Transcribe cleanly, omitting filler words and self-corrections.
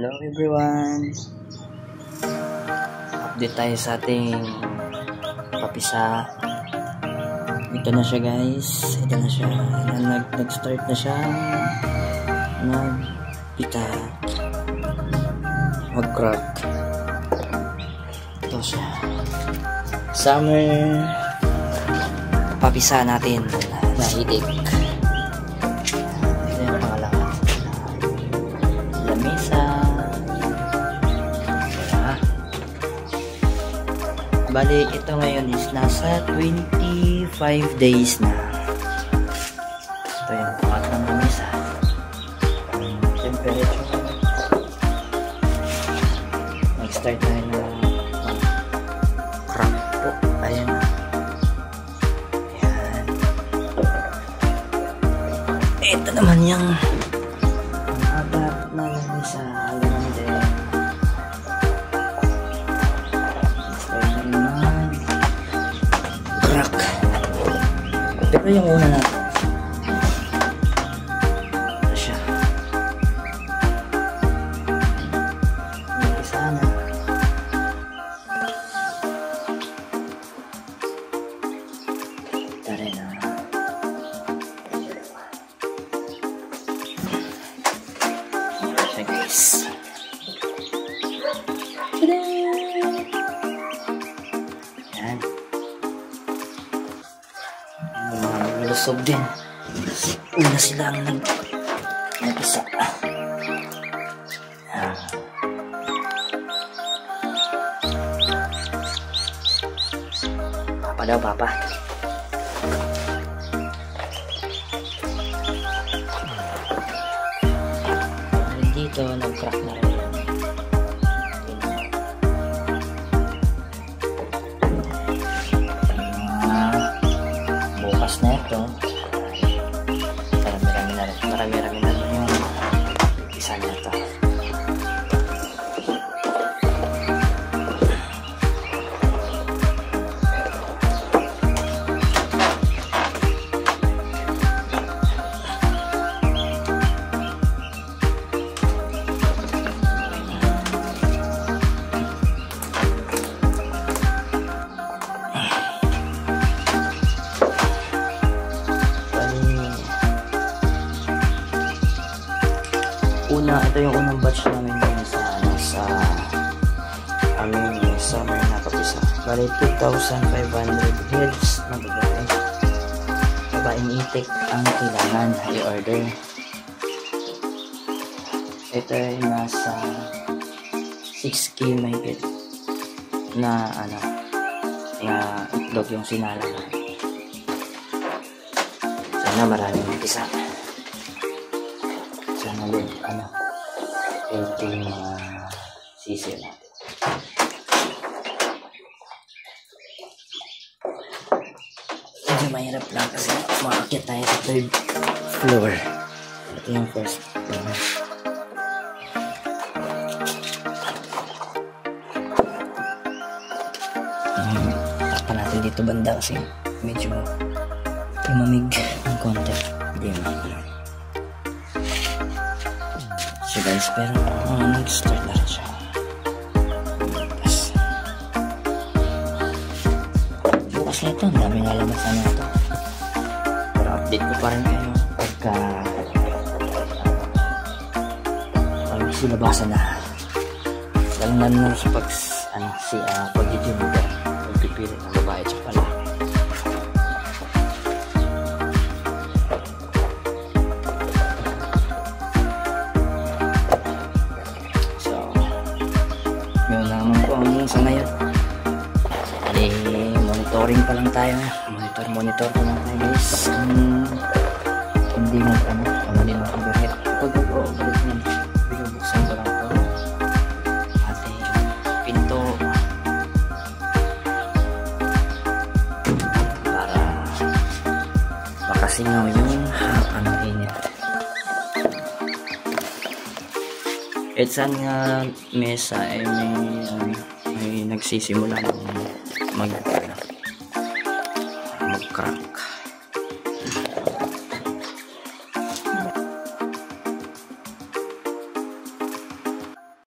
Hello everyone! Update tayo sa ating papisa. Ito na siya guys. Ito na siya. Nag-start na siya. Nagpita. Mag-crack. Ito siya. Summer papisa natin. Nahitik. Ito yung pangalaman. Lamesa. Bali, ito ngayon is nasa 25 days na. Ito yung pangatlong lamesa. Temperature. Mag-start na rin na crack po. Ayan na. Ayan. Ito naman yung abat na lamesa. Pero yung una natin ito siya isa na ito rin siya guys. Yan lusog din. Una sila ang nag-isa. Papa daw, papa. Dito, nag-crack na rin. Bukas na ito. Marami-rami na yung isa niya ito. Ito yung unang batch namin ngayon sa aming summer na papisa. Bali 2,500 heads na babae. Babaeng itik ang kailangan i-order. Ito ay nasa 6K may get na na itlog yung sinala na. Sana maraming mag-isa. Sana din ito yung sisi natin. Medyo mahirap lang kasi makakit tayo sa third floor. Ito yung first floor. Takpan natin dito banda kasi medyo lumamig ang konti. So guys, pero nag-start na rin siya. Bukas na ito, ang daming alamasan na ito. Pero update ko pa rin kayo pagka silabasan na. Lalo na sa pag-gym pagpipili ng babae at pala. Sa ngayon monitoring pa lang tayo. Monitor pa lang tayo guys. Hindi mo hindi mo overhead. Pag overhead niyan, binubuksan ko lang ito ating pinto para makasingaw yung init. At saan nga mesa ay may nagsisimula ng mag-crack.